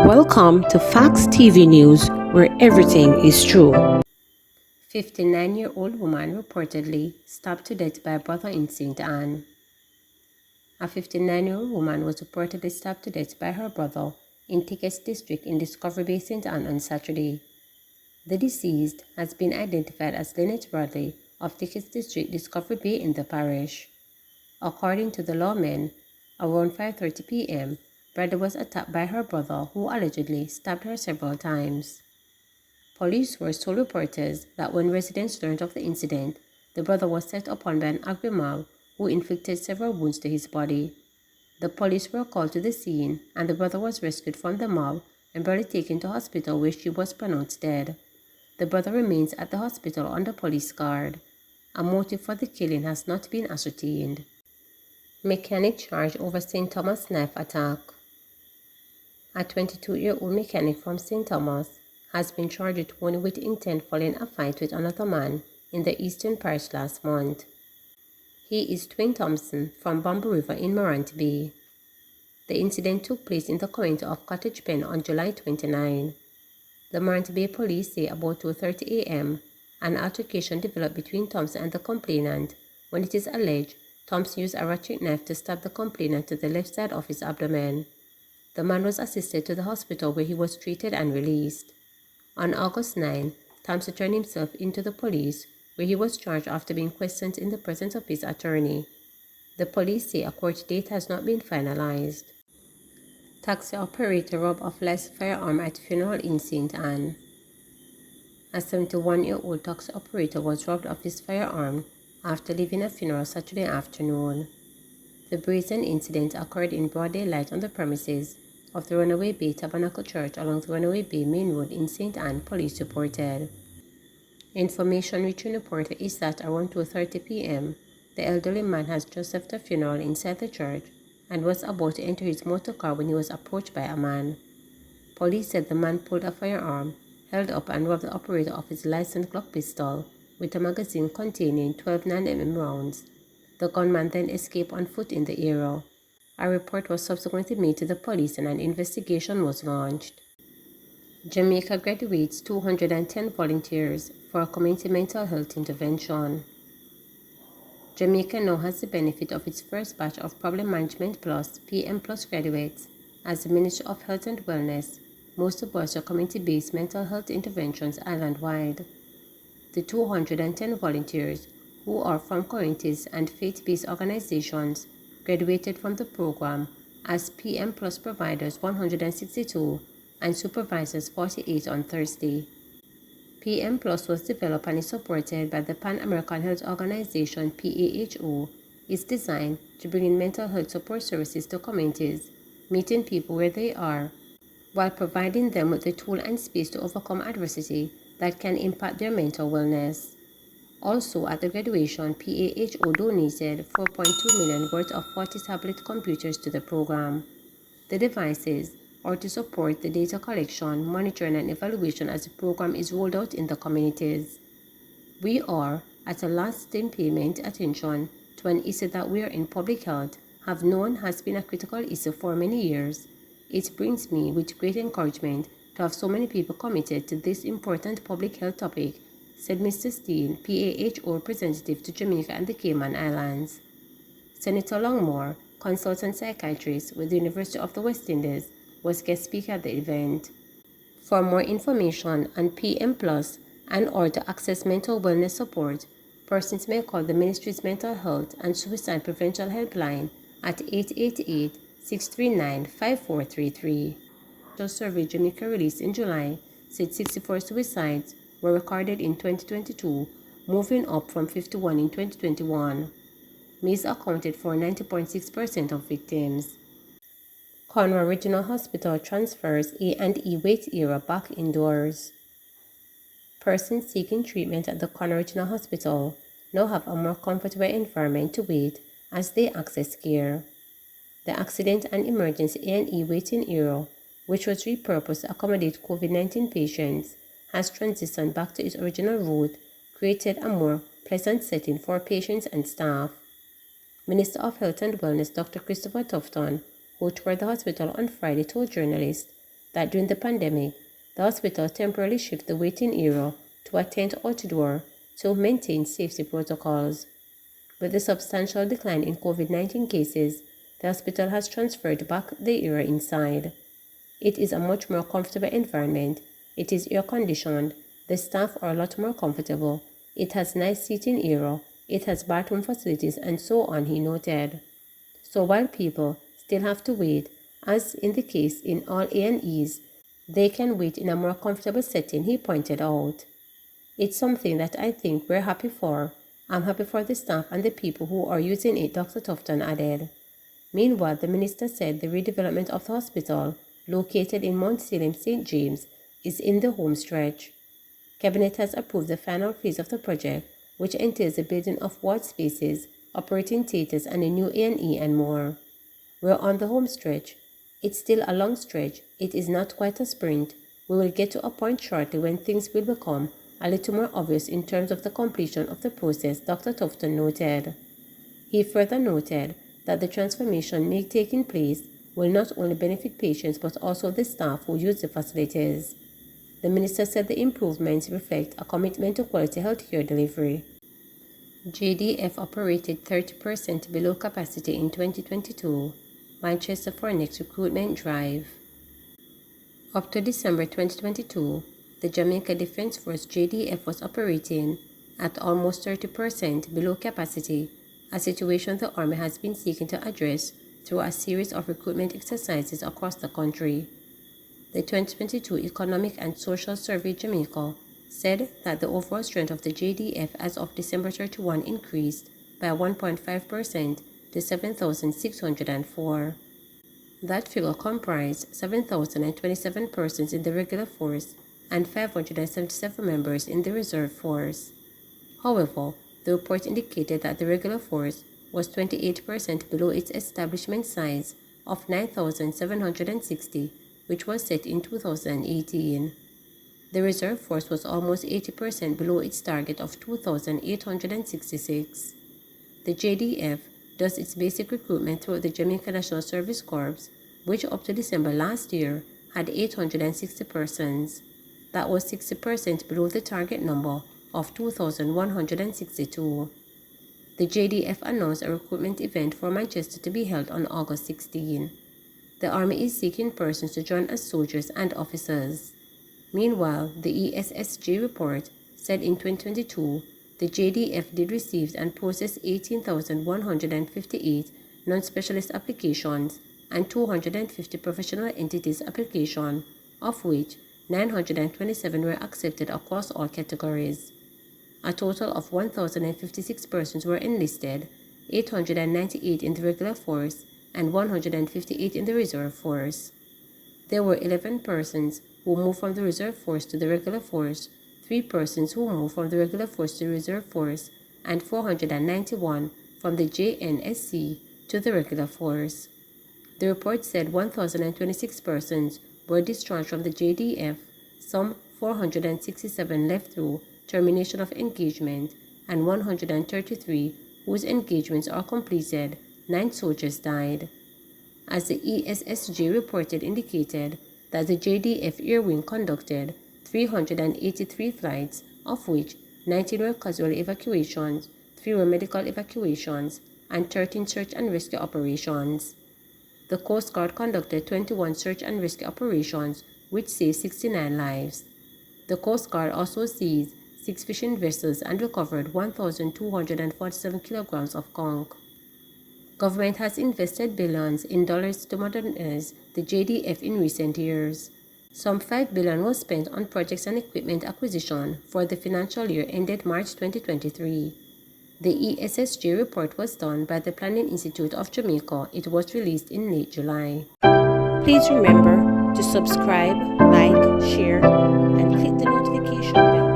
Welcome to Facts TV News, where everything is true. 59-year-old woman reportedly stabbed to death by brother in St. Anne. A 59-year-old woman was reportedly stabbed to death by her brother in Tickets District in Discovery Bay, St. Anne on Saturday. The deceased has been identified as Lynette Bradley of Tickets District, Discovery Bay in the parish. According to the lawmen, around 5:30 p.m., Bradley was attacked by her brother, who allegedly stabbed her several times. Police sources told reporters that when residents learned of the incident, the brother was set upon by an angry mob who inflicted several wounds to his body. The police were called to the scene, and the brother was rescued from the mob and Bradley taken to hospital, where she was pronounced dead. The brother remains at the hospital under police guard. A motive for the killing has not been ascertained. Mechanic charged over St. Thomas knife attack. A 22-year-old mechanic from St. Thomas has been charged with one with intent following a fight with another man in the Eastern Parish last month. He is Twin Thompson from Bamboo River in Morant Bay. The incident took place in the community of Cottage Pen on July 29. The Morant Bay police say about 2:30 a.m. an altercation developed between Thompson and the complainant when it is alleged Thompson used a ratchet knife to stab the complainant to the left side of his abdomen. The man was assisted to the hospital, where he was treated and released. On August 9, Thompson turned himself into the police, where he was charged after being questioned in the presence of his attorney. The police say a court date has not been finalized. Taxi operator robbed of licensed firearm at funeral in St. Anne. A 71-year-old taxi operator was robbed of his firearm after leaving a funeral Saturday afternoon. The brazen incident occurred in broad daylight on the premises of the Runaway Bay Tabernacle Church along the Runaway Bay Main Road in St. Anne, police reported. Information reaching the reporter is that around 2:30 p.m., the elderly man has just left a funeral inside the church and was about to enter his motor car when he was approached by a man. Police said the man pulled a firearm, held up and robbed the operator of his licensed Glock pistol with a magazine containing 12 9mm rounds. The gunman then escaped on foot in the area. A report was subsequently made to the police and an investigation was launched. Jamaica graduates 210 volunteers for a community mental health intervention. Jamaica now has the benefit of its first batch of Problem Management Plus PM Plus graduates, as the Ministry of Health and Wellness moves to bolster community-based mental health interventions island-wide. The 210 volunteers, who are from communities and faith-based organizations, graduated from the program as PM Plus providers 162 and supervisors 48 on Thursday. PM Plus was developed and is supported by the Pan-American Health Organization PAHO. It's designed to bring in mental health support services to communities, meeting people where they are, while providing them with the tool and space to overcome adversity that can impact their mental wellness. Also, at the graduation, PAHO donated $4.2 million worth of 40 tablet computers to the program. The devices are to support the data collection, monitoring, and evaluation as the program is rolled out in the communities. We are, at a lasting payment attention to an issue that we are in public health have known has been a critical issue for many years. It brings me with great encouragement to have so many people committed to this important public health topic, said Mr. Steele, PAHO representative to Jamaica and the Cayman Islands. Senator Longmore, consultant psychiatrist with the University of the West Indies, was guest speaker at the event. For more information on PM Plus and or to access mental wellness support, persons may call the Ministry's Mental Health and Suicide Prevention Helpline at 888-639-5433. The survey Jamaica released in July said 64 suicides were recorded in 2022, moving up from 51 in 2021. Maize accounted for 90.6% of victims. Conroe Regional Hospital transfers A&E wait era back indoors. Persons seeking treatment at the Conroe Regional Hospital now have a more comfortable environment to wait as they access care. The Accident and Emergency A&E waiting area, which was repurposed to accommodate COVID-19 patients, has transitioned back to its original route, created a more pleasant setting for patients and staff. Minister of Health and Wellness Dr. Christopher Tufton, who toured the hospital on Friday, told journalists that during the pandemic, the hospital temporarily shifted the waiting area to a tent outdoor to maintain safety protocols. With the substantial decline in COVID-19 cases, the hospital has transferred back the area inside. It is a much more comfortable environment. It is air-conditioned. The staff are a lot more comfortable. It has nice seating area. It has bathroom facilities and so on, he noted. So while people still have to wait, as in the case in all A&Es, they can wait in a more comfortable setting, he pointed out. It's something that I think we're happy for. I'm happy for the staff and the people who are using it, Dr. Tufton added. Meanwhile, the minister said the redevelopment of the hospital, located in Mount Salem, St. James, is in the home stretch. Cabinet has approved the final phase of the project, which entails the building of ward spaces, operating theatres and a new A&E and more. We're on the home stretch. It's still a long stretch. It is not quite a sprint. We will get to a point shortly when things will become a little more obvious in terms of the completion of the process, Dr. Tufton noted. He further noted that the transformation taking place will not only benefit patients but also the staff who use the facilities. The minister said the improvements reflect a commitment to quality healthcare delivery. JDF operated 30% below capacity in 2022. Manchester for next recruitment drive. Up to December 2022, the Jamaica Defence Force JDF was operating at almost 30% below capacity, a situation the Army has been seeking to address through a series of recruitment exercises across the country. The 2022 Economic and Social Survey Jamaica said that the overall strength of the JDF as of December 31 increased by 1.5% to 7,604. That figure comprised 7,027 persons in the regular force and 577 members in the reserve force. However, the report indicated that the regular force was 28% below its establishment size of 9,760, which was set in 2018. The reserve force was almost 80% below its target of 2,866. The JDF does its basic recruitment through the Jamaica National Service Corps, which up to December last year had 860 persons. That was 60% below the target number of 2,162. The JDF announced a recruitment event for Manchester to be held on August 16. The Army is seeking persons to join as soldiers and officers. Meanwhile, the ESSG report said in 2022, the JDF did receive and process 18,158 non-specialist applications and 250 professional entities applications, of which 927 were accepted across all categories. A total of 1,056 persons were enlisted, 898 in the regular force and 158 in the reserve force. There were 11 persons who moved from the reserve force to the regular force, 3 persons who moved from the regular force to the reserve force, and 491 from the JNSC to the regular force. The report said 1,026 persons were discharged from the JDF, some 467 left through termination of engagement, and 133 whose engagements are completed. 9 soldiers died. As the ESSG reported indicated that the JDF Air Wing conducted 383 flights, of which 19 were casualty evacuations, 3 were medical evacuations, and 13 search and rescue operations. The Coast Guard conducted 21 search and rescue operations, which saved 69 lives. The Coast Guard also seized 6 fishing vessels and recovered 1,247 kilograms of conch. Government has invested billions in dollars to modernize the JDF in recent years. Some $5 billion was spent on projects and equipment acquisition for the financial year ended March 2023. The ESSG report was done by the Planning Institute of Jamaica. It was released in late July. Please remember to subscribe, like, share, and click the notification bell.